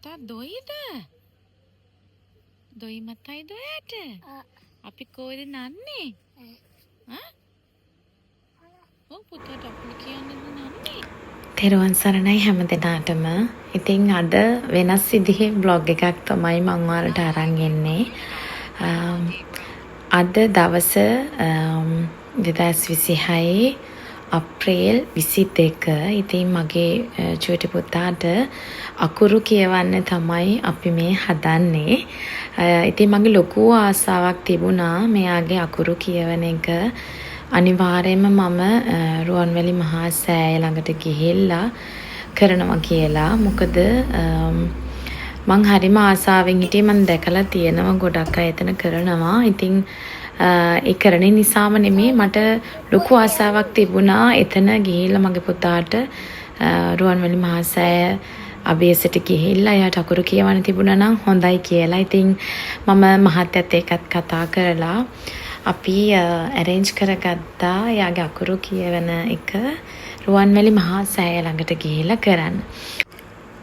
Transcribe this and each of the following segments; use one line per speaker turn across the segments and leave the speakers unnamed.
පුතා දොයිද? දොයි මතයි දොයට? අපි කොහෙද නන්නේ? ඔව් පුතාට අපිට කියන්නද නන්නේ? තෙරුවන් සරණයි හැම දිනාටම. ඉතින් අද වෙනස් විදිහේ බ්ලොග් එකක් තමයි මම ඔයාලට අරන් එන්නේ. අද දවස 2026 අප්‍රේල් 22. ඉතින් මගේ චූටි පුතාට අකුරු කියවන්න තමයි අපි මේ හදන්නේ. ඉතින් මගේ ලොකු ආසාවක් තිබුණා මෙයාගේ අකුරු කියවන එක. අනිවාර්යයෙන්ම මම රුවන්වැලි මහා සෑය ළඟට ගිහිල්ලා කරනවා කියලා. මොකද මං හරිම ආසාවෙන් හිටියේ. මං දැකලා තියෙනවා ගොඩක් අය එතන කරනවා. ඉතින් ඒ කරන නිසාම නෙමෙයි මට ලොකු ආසාවක් තිබුණා එතන ගිහිල්ලා මගේ පුතාට රුවන්වැලි මහා සෑය අභියසට ගිහිල්ලා එයාට අකුරු කියවන්න තිබුණා නම් හොඳයි කියලා. ඉතින් මම මහත්තයත් එක්කත් කතා කරලා අපි arrange කරගත්තා එයාගේ අකුරු කියවන එක රුවන්වැලි මහා සෑය ළඟට ගිහිල්ලා කරන්න.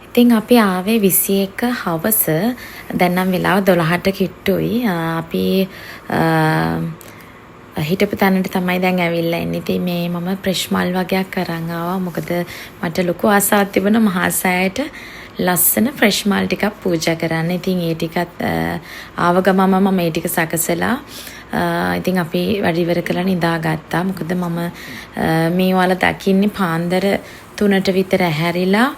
ඉතින් අපි ආවේ 21 හවස. දැන් නම් වෙලාව 12ට කිට්ටුයි. අපි හිටපු තැනට තමයි දැන් ඇවිල්ලා ඉන්නේ. ඉතින් මේ මම ප්‍රෙෂ් මල් වගේක් අරන් ආවා. මොකද මට ලොකු ආසාවක් තිබුණා මහා සෑයට ලස්සන ෆ්‍රෙෂ් මල් ටිකක් පූජා කරන්න. ඉතින් ඒ ටිකත් ආව ගමම මම ඒ ටික සකසලා ඉතින් අපි වැඩ ඉවර කරලා නිදාගත්තා. මොකද මම මේ වල දකින්නේ පාන්දර 3ට විතර ඇහැරිලා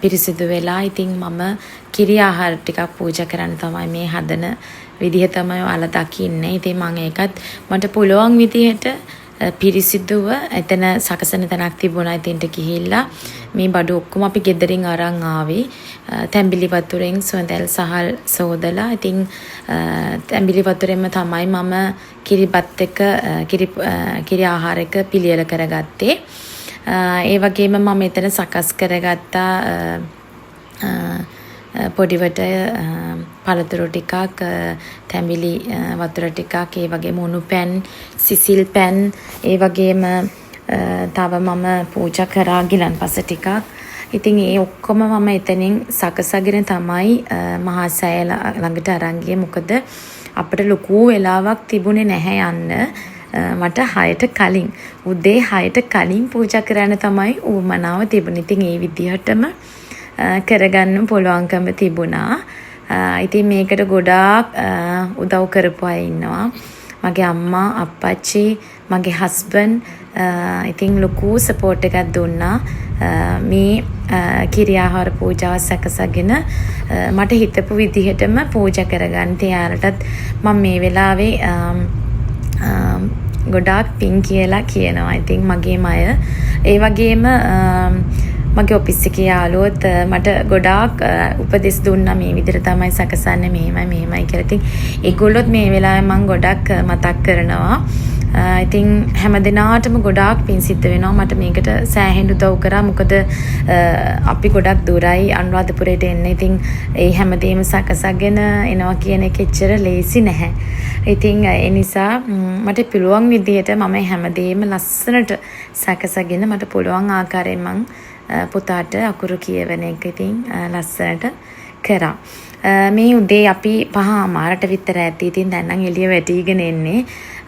පිරිසිදු වෙලා. ඉතින් මම කිරි ආහාර ටිකක් පූජා කරන්න තමයි මේ හදන විදිහ තමයි ඔයාලා දකින්නේ. ඉතින් මම ඒකත් මට පුළුවන් විදිහට පිරිසිදුව එතන සකසන තැනක් තිබුණා. එතෙන්ට ගිහිල්ලා මේ බඩු ඔක්කොම අපි ගෙදරින් අරන් ආවේ. තැඹිලි වතුරෙන් සුවඳල් සහල් සෝදලා. ඉතින් තැඹිලි වතුරෙන්ම තමයි මම කිරිබත් එක කිරි ආහාර එක පිළියෙල කරගත්තේ. ඒ වගේම මම එතන සකස් කරගත්තා පොඩිවට පළතුරු ටිකක්, තැඹිලි වතුර ටිකක්, ඒ වගේම උණු පැන්, සිසිල් පැන්, ඒ වගේම තව මම පූජා කරා ගිලන්පස ටිකක්. ඉතින් ඒ ඔක්කොම මම එතනින් සකසගෙන තමයි මහා සෑය ළඟට අරන් ගියේ. මොකද අපිට ලොකු වෙලාවක් තිබුණේ නැහැ යන්න. මට 6ට කලින් උදේ 6ට කලින් පූජා කරන්න තමයි උවමනාව තිබුණේ. ඉතින් ඒ විදිහටම කරගන්න පුළුවන්කම තිබුණා. ඉතින් මේකට ගොඩාක් උදව් කරපු අය ඉන්නවා. මගේ අම්මා, අප්පච්චි, මගේ හස්බන්ඩ් ඉතින් ලොකු සපෝට් එකක් දුන්නා. මේ කිරි ආහාර පූජාව සකසගෙන මට හිතපු විදිහටම පූජා කරගන්න. එයාලටත් මම මේ වෙලාවේ ගොඩාක් පින් කියලා කියනවා. ඉතින් මගේම අය ඒ වගේම මගේ ඔෆිස් එකේ යාළුවොත් මට ගොඩාක් උපදෙස් දුන්නා මේ විදිහට තමයි සකසන්නේ මෙහෙමයි කියලා. ඉතින් ඒගොල්ලොත් මේ වෙලාවේ මම ගොඩක් මතක් කරනවා. ඉතින් හැමදිනාටම ගොඩාක් පින් සිද්ධ වෙනවා. මට මේකට සෑහෙන උදව් කරා. මොකද අපි ගොඩක් දුරයි අනුරාධපුරයට එන්න. ඉතින් ඒ හැමදේම සකසගෙන එනවා කියන එක එච්චර ලේසි නැහැ. ඉතින් ඒ නිසා මට පුළුවන් විදිහට මම හැමදේම ලස්සනට සකසගෙන මට පුළුවන් ආකාරයෙන් මං පුතාට අකුරු කියවන එක ඉතින් ලස්සනට කරා. මේ උදේ අපි 5:00 විතර ඇති. ඉතින් දැන් නම් එළිය වැටිගෙන එන්නේ.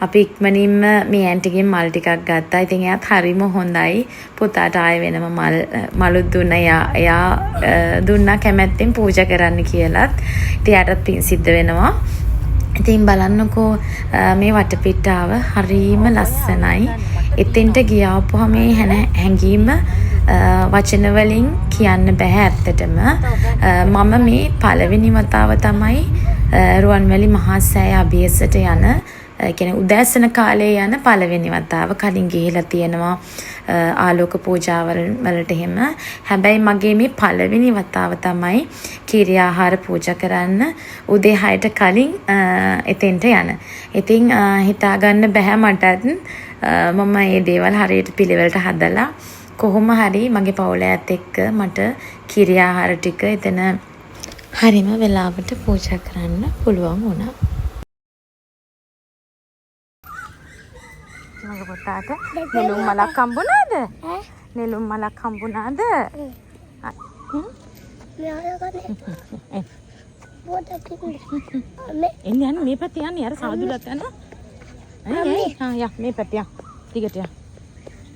අපි ඉක්මනින්ම මේ ඇන්ටිගෙන් මල් ටිකක් ගත්තා. ඉතින් එයාත් හරිම හොඳයි. පුතාට ආයෙ වෙනම මලුත් දුන්නා. එයා දුන්නා කැමැත්තෙන් පූජා කරන්න කියලාත්. ඉතින් එයාටත් පින් සිද්ධ වෙනවා. ඉතින් බලන්නකෝ මේ වටපිටාව හරිම ලස්සනයි. එතෙන්ට ගියාපුවා මේ හැංගීම වචන වලින් කියන්න බෑ ඇත්තටම. මම මේ පළවෙනි වතාව තමයි රුවන්වැලි මහා සෑය අභියසට යන කියන්නේ උදෑසන කාලේ යන පළවෙනි වතාව. කලින් ගිහිලා තියෙනවා ආලෝක පූජාවලට එහෙම. හැබැයි මගේ මේ පළවෙනි වතාව තමයි කිරි ආහාර පූජා කරන්න උදේ 6ට කලින් එතෙන්ට යන. ඉතින් හිතා ගන්න බෑ මටත් මම මේ දේවල් හරියට පිළිවෙලට හදලා කොහොම හරි මගේ පවුලයත් එක්ක මට කිරි ආහාර ටික එතන හරිම වෙලාවට පූජා කරන්න පුළුවන් වුණා. මගේ පුතාට නෙළුම් මලක් හම්බුණාද? නෙළුම් මලක් හම්බුණාද? එන්න යන්න මේ පැත්තේ යන්නේ අර සාදුලත් යනවා. යා මේ පැත්තේ යා. ටිකට යා.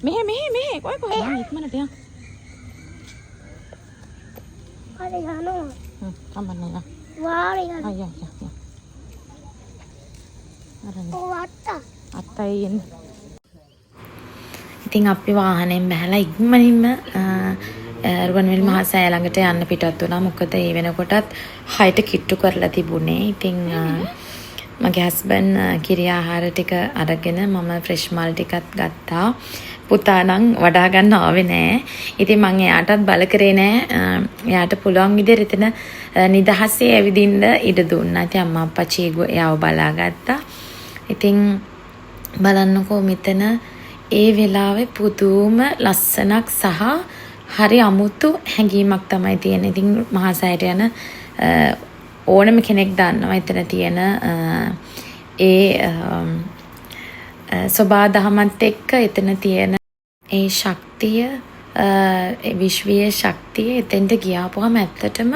මෙහෙ කොයි යන්නේ ඉක්මනට යා.
හරි යනවා.
කමන්න යා.
වාරේ යනවා.
යා. අත්තයි එන්න. ඉතින් අපි වාහනයෙන් බැහැලා ඉක්මනින්ම රුවන්වැලි මහා සෑය ළඟට යන්න පිටත් වුණා. මොකද ඒ වෙනකොටත් 6ට කිට්ටු කරලා තිබුණේ. ඉතින් මගේ හස්බන්ඩ් කිරි ආහාර ටික අරගෙන මම ෆ්‍රෙෂ් මල් ටිකත් ගත්තා. පුතා නම් වඩා ගන්න ආවේ නෑ. ඉතින් මම එයාටත් බල කරේ නෑ. එයාට පුළුවන් විදිහට එතන නිදහසේ ඇවිදින්න ඉඩ දුන්නා. ඉතින් අම්මා අප්පච්චි එයාව බලාගත්තා. ඉතින් බලන්නකෝ මෙතන ඒ වෙලාවේ පුදුම ලස්සනක් සහ හරි අමුතු හැඟීමක් තමයි තියෙන්නේ. ඉතින් මහා සෑයට යන ඕනම කෙනෙක් දන්නවා එතන තියෙන ඒ සබා දහමත් එක්ක එතන තියෙන ඒ ශක්තිය විශ්වීය ශක්තිය එතෙන්ට ගියාපුවම ඇත්තටම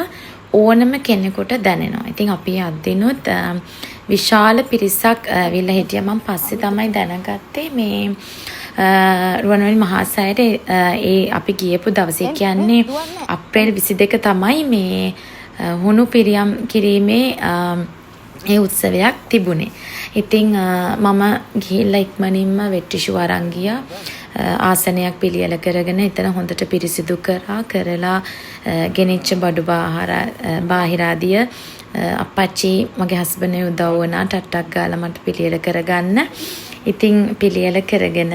ඕනම කෙනෙකුට දැනෙනවා. ඉතින් අපි අදිනුත් විශාල පිරිසක් ඇවිල්ලා හිටියා. මම පස්සේ තමයි දැනගත්තේ මේ රුවන්වැලි මහා සෑයට ඒ අපි ගියපු දවසේ කියන්නේ අප්‍රේල් 22 තමයි මේ හුණු පිරියම් කිරීමේ ඒ උත්සවයක් තිබුණේ. ඉතින් මම ගිහිල්ලා ඉක්මනින්ම වෙට්ටිෂු අරන් ගියා. ආසනයක් පිළියෙල කරගෙන එතන හොඳට පිරිසිදු කරලා ගෙනිච්ච බඩු බාහිර ආදිය අප්පච්චි මගේ හස්බන්ඩ් උදව් වුණා ටට්ටක් ගාලා මට පිළියෙල කරගන්න. ඉතින් පිළියෙල කරගෙන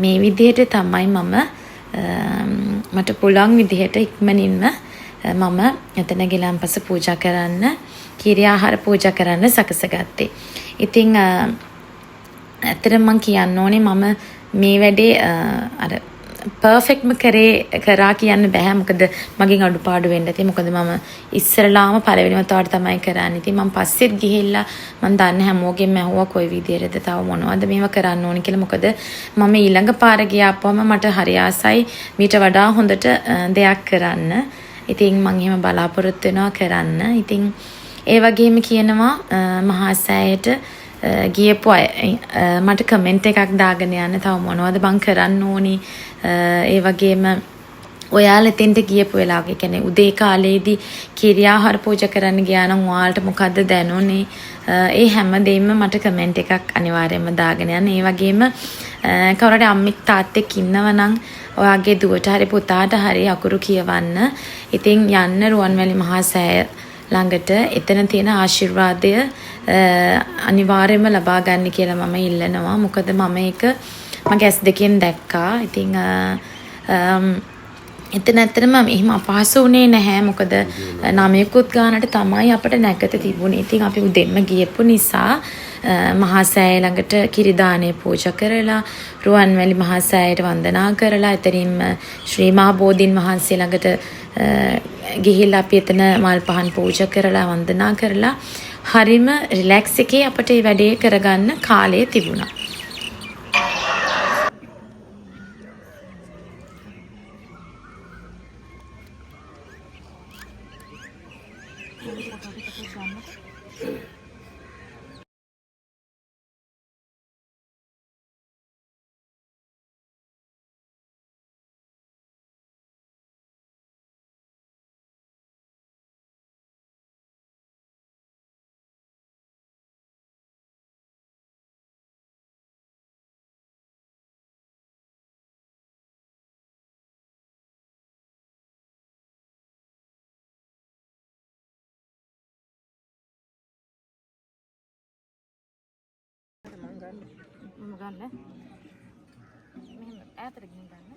මේ විදිහට තමයි මට පුළුවන් විදිහට ඉක්මනින්ම මම එතන ගිලන්පස පූජා කරන්න කිරි ආහාර පූජා කරන්න සකසගත්තේ. ඉතින් ඇත්තටම මම කියන්න ඕනේ මම මේ වැඩේ අර පර්ෆෙක්ට්ම කරා කියන්න බෑ. මොකද මගෙන් අඩුපාඩු වෙන්න ඇති. මොකද මම ඉස්සරලාම පළවෙනිම තවට තමයි කරන්නේ. ඉතින් මම පස්සෙත් ගිහිල්ලා මම දන්නේ හැමෝගෙම ඇහුවා කොයි විදියටද තව මොනවද මේවා කරන්න ඕනේ කියලා. මොකද මම ඊළඟ පාර ගියාපුවම මට හරි ආසයි මීට වඩා හොඳට දෙයක් කරන්න. ඉතින් මම එහෙම බලාපොරොත්තු වෙනවා කරන්න. ඉතින් ඒ වගේම කියනවා මහා සෑයට ගියපු අය මට කමෙන්ට් එකක් දාගෙන යන්න තව මොනවද බං කරන්න ඕනි. ඒ වගේම ඔයාලා එතෙන්ට ගියපු වෙලාවක කියන්නේ උදේ කාලේදී කිරි ආහාර පූජා කරන්න ගියා නම් ඔයාලට මොකද්ද දැනුනේ? ඒ හැම දෙයක්ම මට කමෙන්ට් එකක් අනිවාර්යයෙන්ම දාගෙන යන්න. ඒ වගේම කවුරුහරි අම්මික් තාත්තෙක් ඉන්නවනම් ඔයාගේ දුවට හරි පුතාට හරි අකුරු කියවන්න. ඉතින් යන්න රුවන්වැලි මහා සෑය ළඟට එතන තියෙන ආශිර්වාදය අනිවාර්යයෙන්ම ලබා ගන්න කියලා මම ඉල්ලනවා. මොකද මම ඒක මගේ ඇස් දෙකෙන් දැක්කා. ඉතින් එතන ඇත්තටම එහෙම අපහසු වුණේ නැහැ. මොකද 9කුත් ගානට තමයි අපිට නැකත තිබුණේ. ඉතින් අපි උදෙන්ම ගියපු නිසා මහා සෑය ළඟට කිරි දානේ පූජා කරලා රුවන්වැලි මහා සෑයට වන්දනා කරලා එතනින්ම ශ්‍රී මහා බෝධීන් වහන්සේ ළඟට ගිහිල්ලා අපි එතන මල් පහන් පූජා කරලා වන්දනා කරලා හරිම රිලැක්ස් එකේ අපිට මේ වැඩේ කරගන්න කාලය තිබුණා. මම ගන්න මෙහෙම ඈතට ගිහින් ගන්න.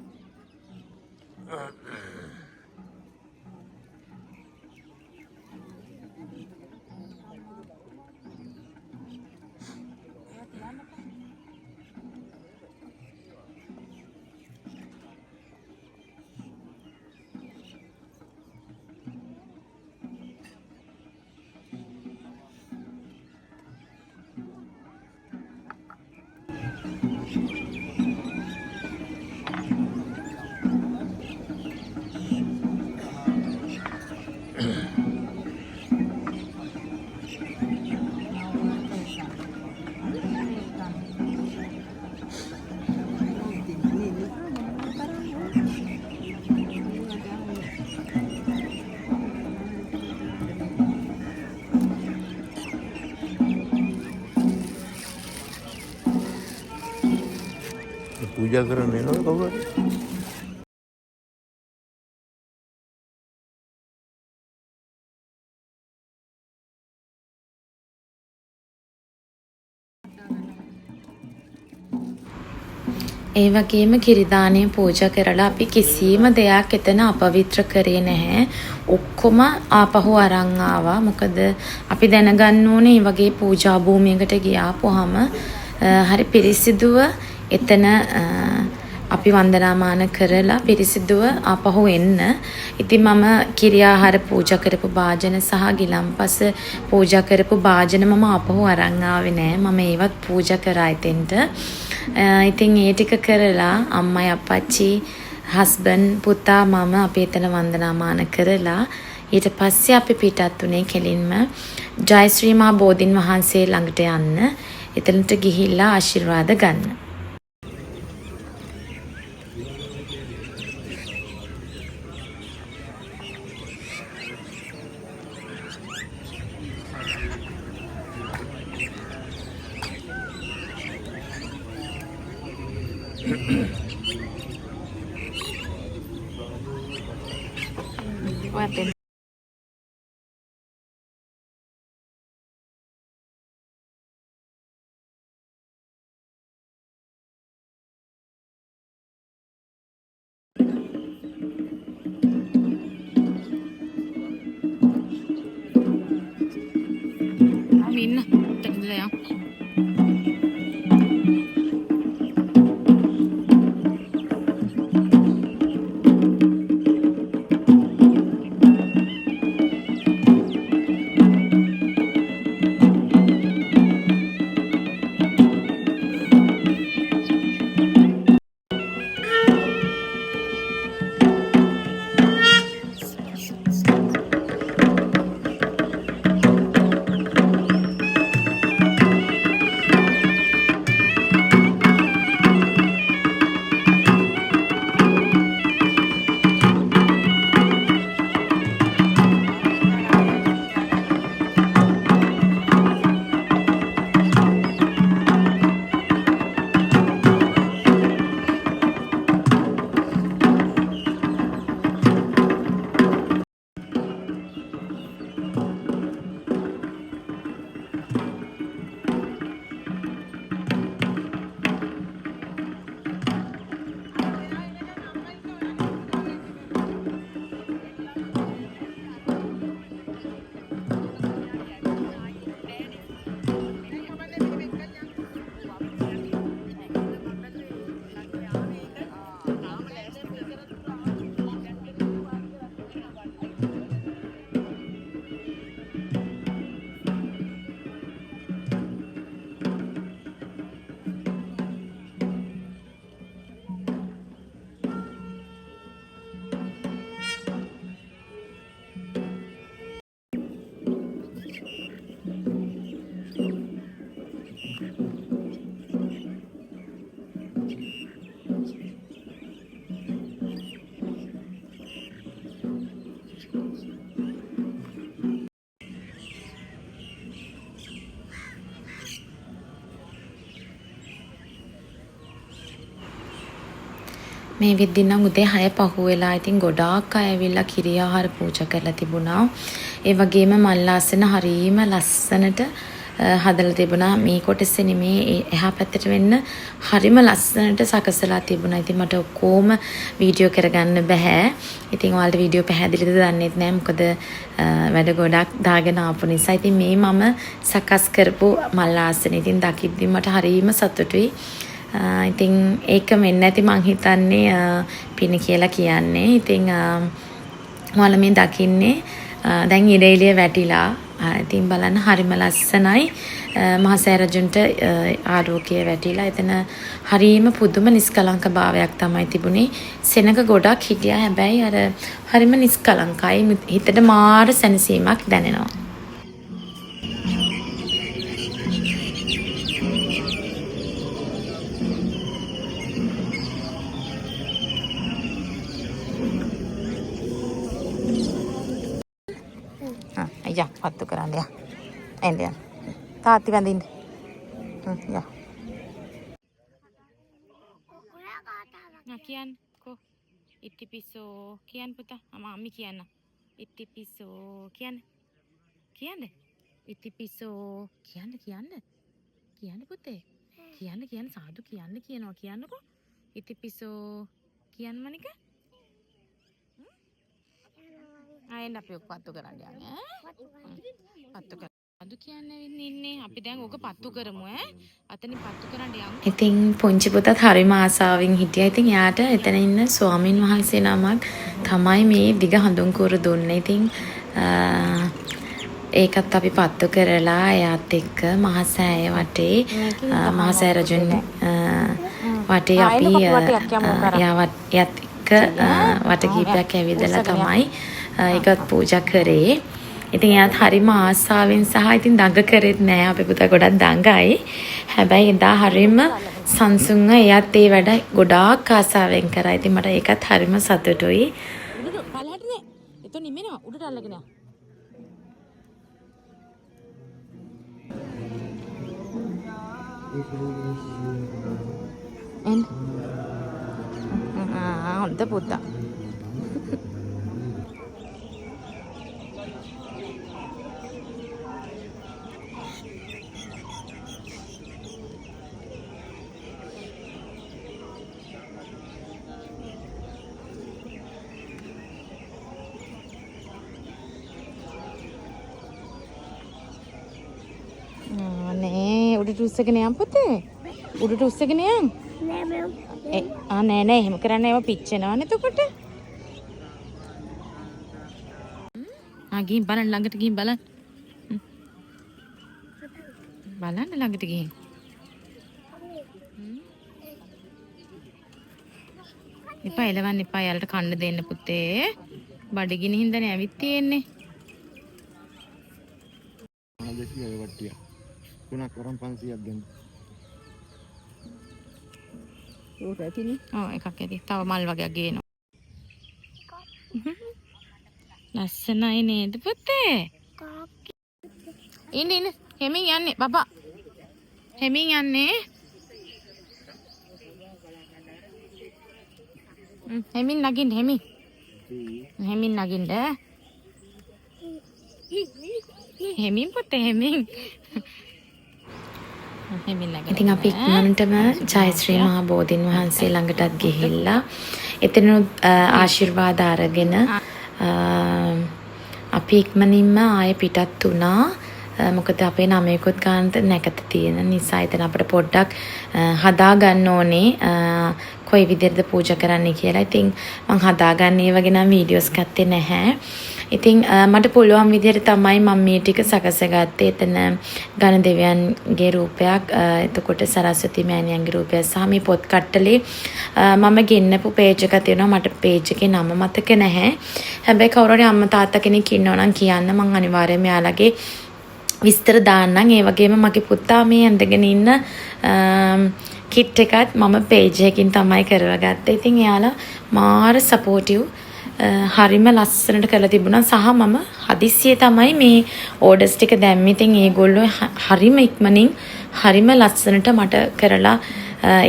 පූජා කරන්න එනවද කවුරු හරි?
ඒ වගේම කිරිදානය පූජා කරලා අපි කිසිම දෙයක් එතන අපවිත්‍ර කරේ නැහැ. ඔක්කොම ආපහු අරන් ආවා. මොකද අපි දැනගන්න ඕනේ මේ වගේ පූජා භූමියකට ගියාපුවාම හරි පිරිසිදුව එතන අපි වන්දනාමාන කරලා පිරිසිදුව ආපහු එන්න. ඉතින් මම කිරියාහාර පූජා කරපු භාජන සහ ගිලම්පස පූජා කරපු භාජන මම ආපහු අරන් ආවේ නෑ. මම ඒවත් පූජා කරා එතෙන්ට. ඉතින් ඒ ටික කරලා අම්මයි අප්පච්චි හස්බන්ඩ් පුතා මම අපි එතන වන්දනාමාන කරලා ඊට පස්සේ අපි පිටත් උනේ කෙලින්ම ජයශ්‍රී මහ බෝධින් වහන්සේ ළඟට යන්න. එතනට ගිහිල්ලා ආශිර්වාද ගන්න. මේ විදිහ නම් උදේ 6 පහුවෙලා ඉතින් ගොඩාක් අය ඇවිල්ලා කිරියාහාර පූජා කරලා තිබුණා. ඒ වගේම මල්ලාසන හරීම ලස්සනට හදලා තිබුණා. මේ කොටසේ නෙමේ එහා පැත්තට වෙන්න හරිම ලස්සනට සකසලා තිබුණා. ඉතින් මට ඔක්කොම වීඩියෝ කරගන්න බෑ. ඉතින් ඔයාලට වීඩියෝ පැහැදිලිද දන්නෙත් නෑ. මොකද වැඩ ගොඩක් දාගෙන ආපු නිසා. ඉතින් මේ මම සකස් කරපු මල්ලාසන. ඉතින් දකිද්දි මට හරීම සතුටුයි. ඉතින් ඒක වෙන්නේ නැති මං හිතන්නේ පින කියලා කියන්නේ. ඉතින් ඔයාලා මේ දකින්නේ දැන් ඉරේලිය වැටිලා ඉතින් බලන්න හරිම ලස්සනයි. මහසෑ රජුන්ට ආලෝකය වැටිලා එතන හරීම පුදුම නිස්කලංක භාවයක් තමයි තිබුණේ. සෙනඟ ගොඩක් හිටියා. හැබැයි අර හරිම නිස්කලංකයි. හිතට මාර සැනසීමක් දැනෙනවා. අයියා පත්තු කරන්න යා. එන්න යා. තාත්ති වැඳින්න. යා. කියන්න කො ඉටිපිසෝ කියන්න පුතා. අම්මි කියන්න. ඉටිපිසෝ කියන්න. කියන්න. ඉටිපිසෝ කියන්න කියන්න. කියන්න පුතේ. කියන්න සාදු කියන්න කියනවා කියන්නකෝ. ඉටිපිසෝ කියන්න මනික. ආයෙත් අපි ඔක පත්තු කරන්න යන්නේ පත්තු කර. අද කියන්නේ ඉන්නේ අපි දැන් ඕක පත්තු කරමු අතනින් පත්තු කරන්න යමු. ඉතින් පුංචි පුතත් හරිම ආසාවෙන් හිටියා. ඉතින් එයාට එතන ඉන්න ස්වාමින් වහන්සේ නමක් තමයි මේ දිග හඳුන්කෝර දුන්නේ. ඉතින් ඒකත් අපි පත්තු කරලා එයාත් එක්ක මහසෑය වටේ මහසෑ රජුන් වටේ අපි එයාත් එක්ක වට කීපයක් ඇවිදලා තමයි ඒකත් පූජා කරේ. ඉතින් එයාත් හරිම ආසාවෙන් සහ ඉතින් දඟ කරෙත් නෑ. අපේ පුතා ගොඩක් දඟයි. හැබැයි එදා හරිම සංසුන්ව එයාත් ඒ වැඩ ගොඩාක් ආසාවෙන් කරා. ඉතින් මට ඒකත් හරිම සතුටුයි. උඩට පළහැට නේ. එතන නිමෙනවා. උඩට අල්ලගෙන යන්න. හොඳ පුතා. නේ උඩට උස්සගෙන යන්න පුතේ. උඩට උස්සගෙන යන්න. නෑ එහෙම කරන්න ඒවා පිච්චෙනවනේ එතකොට. ගිහින් බලන්න ළඟට ගිහින් බලන්න. බලන්න ළඟට ගිහින්. එපා එලවන්න එපා. යාලට කන්න දෙන්න පුතේ. බඩගිනි හින්දානේ ඇවිත් තියෙන්නේ.
ආදේශිය ඒ වට්ටිය. තුනක් වරන් 500ක් ගන්න. ඒක ඇතිනේ.
ඔව් එකක් ඇති. තව මල් වගේක් ගේනවා. ලස්සනයි නේද පුතේ? ඉන්න හෙමින් යන්නේ බබා. හෙමින් යන්නේ. හෙමින් නගින්න හෙමින්. හෙමින් නගින්න. හෙමින් පුතේ හෙමින්. ඉතින් අපි ඉක්මනටම ජයශ්‍රී මහා බෝධින් වහන්සේ ළඟටත් ගිහිල්ලා එතනොත් ආශිර්වාද අරගෙන අපි ඉක්මනින්ම ආයෙ පිටත් වුණා. මොකද අපේ නමයකොත් ගානට නැකත තියෙන නිසා එතන අපිට පොඩ්ඩක් හදා ගන්න ඕනේ කොයි විදිහටද පූජා කරන්න කියලා. ඉතින් මම හදාගන්න ඒ වගේ නම් වීඩියෝස් ගත්තේ නැහැ. ඉතින් මට පුළුවන් විදිහට තමයි මම මේ ටික සකසගත්තේ. එතන ඝන දෙවියන්ගේ රූපයක්, එතකොට සරස්වති මෑණියන්ගේ රූපයක් සහ මේ පොත් කට්ටලේ මම ගෙන්නපු පේජ් එකක් තියෙනවා. මට පේජ් එකේ නම මතක නැහැ. හැබැයි කවුරු හරි අම්මා තාත්තා කෙනෙක් ඉන්නවා නම් කියන්න, මම අනිවාර්යයෙන්ම යාළගේ විස්තර දාන්නම්. ඒ වගේම මගේ පුතා මේ ඇඳගෙන ඉන්න කිට් එකත් මම පේජ් එකකින් තමයි කරවගත්තේ. ඉතින් එයාලා මාර සපෝටිව්, හරිම ලස්සනට කරලා තිබුණා. සහ මම හදිස්සියේ තමයි මේ ඕඩර්ස් ටික දැම්මේ. ඉතින් ඒගොල්ලෝ හරිම ඉක්මනින් හරිම ලස්සනට මට කරලා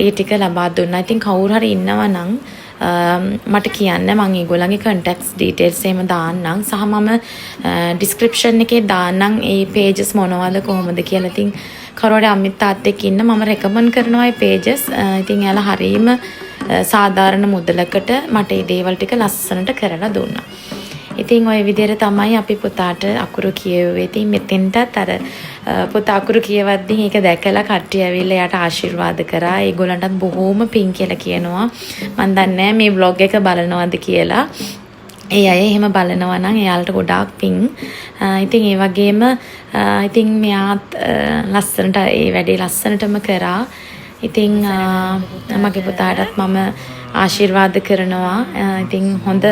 ඒ ටික ලබා දුන්නා. ඉතින් කවුරු හරි ඉන්නවා නම් මට කියන්න, මම ඒගොල්ලන්ගේ contacts details එහෙම දාන්නම්. සහ මම description එකේ දාන්නම් ඒ pages මොනවද කොහොමද කියලා. ඉතින් කවුරුහරි අම්මිත් තාත්තෙක් ඉන්න මම recommend කරනවා ඒ pages. ඉතින් එයාලා හරීම සාධාරණ මුදලකට මට මේ දේවල් ටික ලස්සනට කරලා දුන්නා. ඉතින් ওই විදිහට තමයි අපි පුතාට අකුරු කියුවේ. ඉතින් මෙතෙන්ටත් අර පුතා අකුරු කියවද්දී ඒක දැකලා කට්ටිය ඇවිල්ලා එයාට ආශිර්වාද කරා. ඒගොල්ලන්ටත් බොහොම පිං කියලා කියනවා. මම දන්නේ නැහැ මේ vlog එක බලනවද කියලා. ඒ අය එහෙම බලනවා නම් එයාලට ගොඩාක් පිං. ඉතින් ඒ වගේම ඉතින් මෙයාත් ලස්සනට ඒ වැඩේ ලස්සනටම කරා. ඉතින් මගේ පුතාටත් මම ආශිර්වාද කරනවා. ඉතින් හොඳ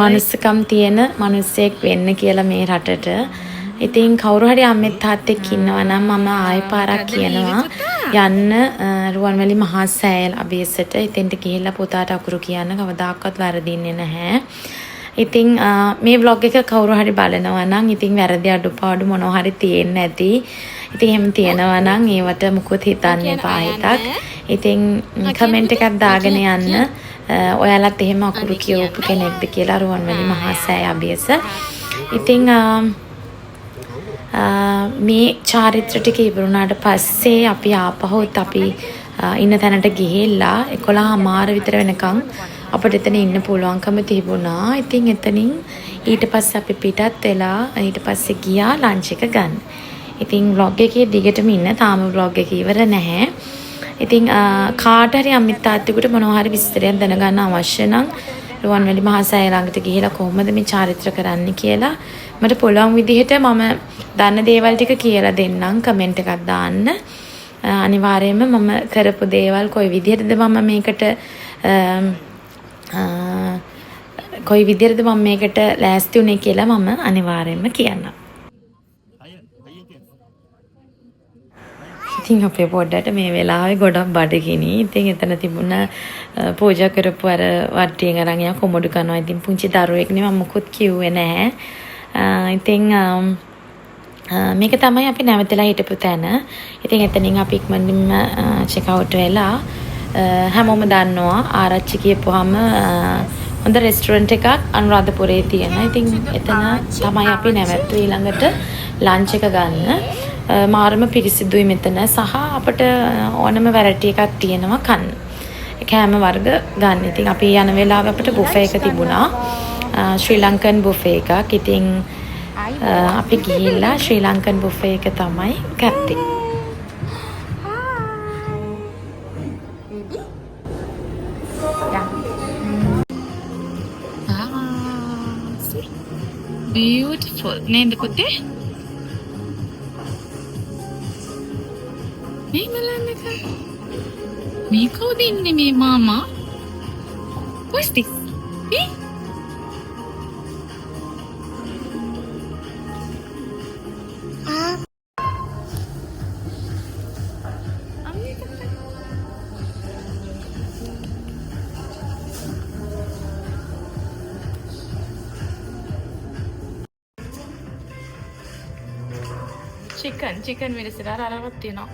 මනුස්සකම් තියෙන මිනිස්සෙක් වෙන්න කියලා මේ රටට. ඉතින් කවුරු හරි අම්මෙක් තාත්තෙක් ඉන්නවා නම් මම ආයෙ පාරක් කියනවා යන්න රුවන්වැලි මහා සෑය අභියසට. ඉතින්ට ගිහිල්ලා පුතාට අකුරු කියන්න කවදාකවත් වැරදින්නේ නැහැ. ඉතින් මේ vlog එක කවුරු හරි බලනවා නම් ඉතින් වැරදි අඩුපාඩු මොනවා හරි තියෙන්න ඇති. ඉතින් එහෙම තියෙනවා නම් ඒවට මුකුත් හිතන්න එපා හිතක්. ඉතින් කමෙන්ට් එකක් දාගෙන යන්න. ඔයාලත් එහෙම අකුරු කියවපු කෙනෙක්ද කියලා රුවන්වැලි මහා සෑය අභියස. ඉතින් මේ චාරිත්‍ර ටික ඉවරුණාට පස්සේ අපි ආපහුත් අපි ඉන්න තැනට ගිහිල්ලා 11:00 විතර වෙනකන් අපිට එතන ඉන්න පුළුවන්කම තිබුණා. ඉතින් එතනින් ඊට පස්සේ අපි පිටත් වෙලා ඊට පස්සේ ගියා ලන්ච් එක ගන්න. ඉතින් vlog එකේ දිගටම ඉන්න. තාම vlog එක ඉවර නැහැ. ඉතින් කාට හරි අම්මිත් තාත්තෙකුට මොනවා හරි විස්තරයක් දැනගන්න අවශ්‍ය නම් රුවන්වැලි මහා සෑය ළඟට ගිහිලා කොහොමද මේ චාරිත්‍ර කරන්න කියලා මට පුළුවන් විදිහට මම දන්න දේවල් ටික කියලා දෙන්නම්. කමෙන්ට් එකක් දාන්න. අනිවාර්යයෙන්ම මම කරපු දේවල් කොයි විදිහටද මම මේකට ලෑස්ති වුනේ කියලා මම අනිවාර්යයෙන්ම කියන්නම්. ඉතින් අපේ පොඩ්ඩට මේ වෙලාවේ ගොඩක් බඩගිනි. ඉතින් එතන තිබුණ පූජා කරපු අර වට්ටියෙන් අරන් යා කොමඩු කරනවා. ඉතින් පුංචි දරුවෙක් නේ මම මුකුත් කිව්වේ නැහැ. ඉතින් මේක තමයි අපි නැවතලා හිටපු තැන. ඉතින් එතනින් අපි ඉක්මනින්ම චෙක් අවුට් වෙලා හැමෝම දන්නවා ආරච්චි කියපුවාම හොඳ රෙස්ටුරන්ට් එකක් අනුරාධපුරේ තියෙන. ඉතින් එතන තමයි අපි නැවතුනේ ඊළඟට ලන්ච් එක ගන්න. මාරම පිරිසිදුයි මෙතන සහ අපිට ඕනම වැරටි එකක් තියෙනවා කන්න. කෑම වර්ග ගන්න. ඉතින් අපි යන වෙලාවේ අපිට බුෆේ එක තිබුණා. ශ්‍රී ලංකන් බුෆේ එකක්. ඉතින් අපි ගිහිල්ලා ශ්‍රී ලංකන් බුෆේ එක තමයි ගත්තේ. Beautiful. නේද පුතේ? මේ බලන්නක. මේ කවුද ඉන්නේ මේ මාමා? What's this? Eh? chicken විරසලා අරවත් තියෙනවා.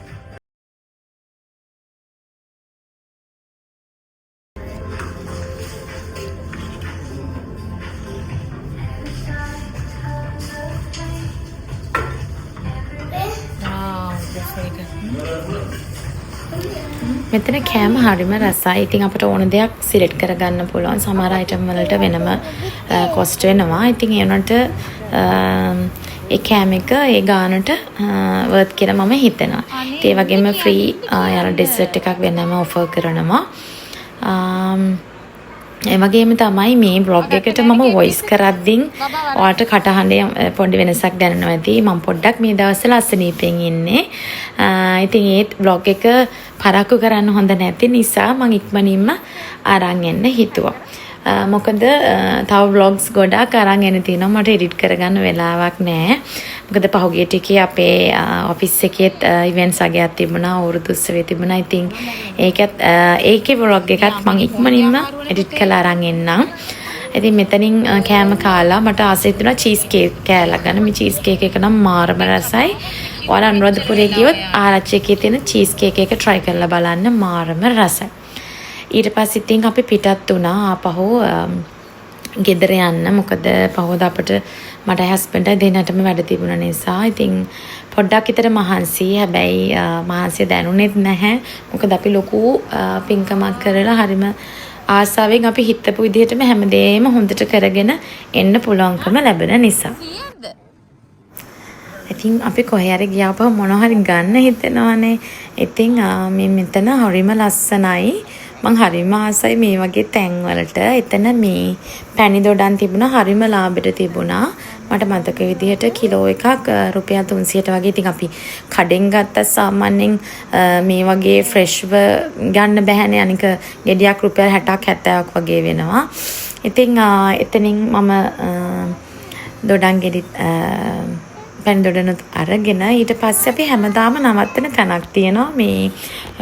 මෙතන කෑම හරිම රසයි. ඉතින් අපිට ඕන දෙයක් සිලෙක්ට් කරගන්න පුළුවන්. සමහර අයිටම් වලට වෙනම කොස්ට් වෙනවා. ඉතින් ඒ උනට ඒ කෑම එක ඒ ගානට වර්ත් කියලා මම හිතනවා. ඒ වගේම ෆ්‍රී යන ඩෙසර්ට් එකක් වෙනම ඔෆර් කරනවා. ඒ වගේම තමයි මේ බ්ලොග් එකට මම වොයිස් කරද්දී ඔයාලට කටහඬේ පොඩි වෙනසක් දැනෙනවා ඇති. මම පොඩ්ඩක් මේ දවස්වල අසනීපෙන් ඉන්නේ. ඉතින් ඒ බ්ලොග් එක පරක්කු කරන්න හොඳ නැති නිසා මම ඉක්මනින්ම අරන් එන්න හිතුවා. මොකද තව vlogs ගොඩක් අරන් එන්න තියෙනවා. මට එඩිට් කරගන්න වෙලාවක් නැහැ. මොකද පහුගිය ටිකේ අපේ ඔෆිස් එකේත් ඉවෙන්ට්ස් වගේක් තිබුණා. අවුරුදු උත්සවය තිබුණා. ඉතින් ඒකේ vlog එකත් මම ඉක්මනින්ම එඩිට් කරලා අරන් එන්නම්. ඉතින් මෙතනින් කෑම කාලා මට ආසයි තුනා චීස් කේක් කෑල්ලක් ගන්න. මේ චීස් කේක් එක නම් මාරම රසයි. ඔයාලා අනුරාධපුරේ ගියොත් ආරච්චි එකේ තියෙන චීස් කේක් එක try කරලා බලන්න මාරම රසයි. ඊට පස්සේ ඉතින් අපි පිටත් වුණා ආපහු ගෙදර යන්න. මොකද පහුවදා අපිට මට හස්බන්ඩ් දෙන්නටම වැඩ තිබුණ නිසා ඉතින් පොඩ්ඩක් විතර මහන්සි. හැබැයි මහන්සිය දැනුනේත් නැහැ. මොකද අපි ලොකු පින්කමක් කරලා හරිම ආසාවෙන් අපි හිතපු විදිහටම හැමදේම හොඳට කරගෙන එන්න පුළුවන්කම ලැබෙන නිසා. ඉතින් අපි කොහේ හරි ගියාපහු මොනවා හරි ගන්න හිතෙනවානේ. ඉතින් මේ මෙතන හරිම ලස්සනයි. මං හරිම ආසයි මේ වගේ තැන්වලට. එතන මේ පැණි දොඩම් තිබුණා, හරිම ලාභෙට තිබුණා. මට මතක විදිහට කිලෝ එකක් රුපියල් 300ට වගේ. ඉතින් අපි කඩෙන් ගත්ත සාමාන්‍යයෙන් මේ වගේ ෆ්‍රෙෂ්ව ගන්න බෑනේ. අනික ගෙඩියක් රුපියල් 60ක් 70ක් වගේ වෙනවා. ඉතින් එතනින් මම දොඩම් ගෙඩි පැණි දොඩනුත් අරගෙන ඊට පස්සේ අපි හැමදාම නවත්තන තැනක් තියෙනවා. මේ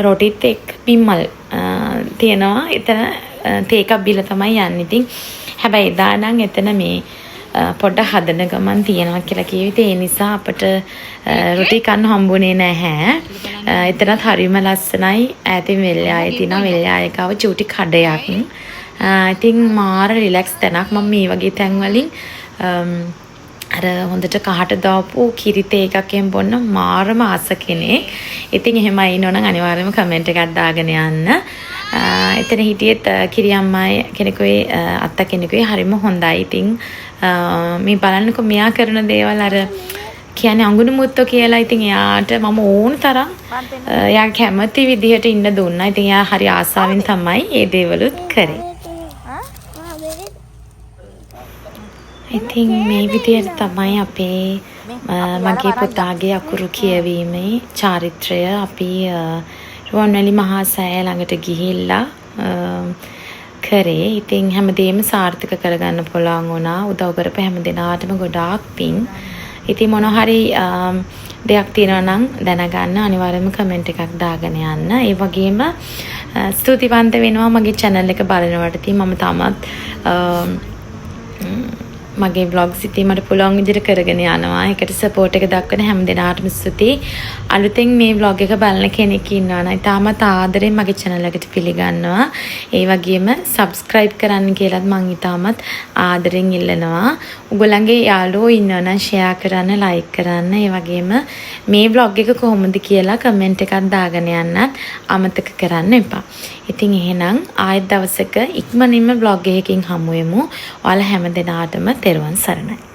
රොටිත් එක් පිම්මල් තියෙනවා. එතන තේ එකක් බීලා තමයි යන්නේ. ඉතින් හැබැයි එදා නම් එතන මේ පොඩ්ඩක් හදන ගමන් තියෙනවා කියලා කිව්විත් ඒ නිසා අපට රොටි කන්න හම්බුනේ නැහැ. එතනත් හරිම ලස්සනයි. ඈතින් වෙල්යායේ තියෙනවා. වෙල්යායේ ගාව චූටි කඩයක්. ඉතින් මාර රිලැක්ස් තැනක්. මම මේ වගේ තැන් වලින් අර හොඳට කහට දාපු කිරි තේ එකක් එහෙම බොන්න මාරම ආස කෙනෙක්. ඉතින් එහෙමයි ඉන්නවනම් අනිවාර්යයෙන්ම කමෙන්ට් එකක් දාගෙන යන්න. එතන හිටියෙත් කිරි අම්මයි කෙනෙකුයි අත්තා කෙනෙකුයි හරිම හොඳයි. ඉතින් මේ බලන්නකො මෙයා කරන දේවල් අර කියන්නේ අඟුණු මුත්තෝ කියලා. ඉතින් එයාට මම ඕන තරම් එයා කැමති විදිහට ඉන්න දුන්නා. ඉතින් එයා හරි ආසාවෙන් තමයි මේ දේවලුත් කරේ. ඉතින් මේ විදිහට තමයි අපේ මගේ පුතාගේ අකුරු කියවීමේ චාරිත්‍රය අපි රුවන්වැලි මහා සෑය ළඟට ගිහිල්ලා කරේ. ඉතින් හැමදේම සාර්ථක කරගන්න පුළුවන් වුණා. උදව් කරපු හැම දෙනාටම ගොඩාක් පිං. ඉතින් මොන හරි දෙයක් තියෙනවා නම් දැනගන්න අනිවාර්යයෙන්ම කමෙන්ට් එකක් දාගෙන යන්න. ඒ වගේම ස්තුතිවන්ත වෙනවා මගේ channel එක බලනවට. ඉතින් මම තාමත් මගේ vlogs ඉතින් මට පුළුවන් විදිහට කරගෙන යනවා. ඒකට support එක දක්වන හැම දෙනාටම ස්තුතියි. අලුතෙන් මේ vlog එක බලන කෙනෙක් ඉන්නවා නම් තාමත් ආදරෙන් මගේ channel එකට පිළිගන්නවා. ඒ වගේම subscribe කරන්න කියලාත් මම ඊටමත් ආදරෙන් ඉල්ලනවා. ඔයගොල්ලන්ගේ යාළුවෝ ඉන්නවා නම් share කරන්න, like කරන්න. ඒ වගේම මේ vlog එක කොහොමද කියලා comment එකක් දාගෙන යන්නත් අමතක කරන්න එපා. ඉතින් එහෙනම් ආයෙත් දවසක ඉක්මනින්ම vlog එකකින් හමු වෙමු. ඔයාලා හැම දෙනාටම තෙරුවන් සරණයි.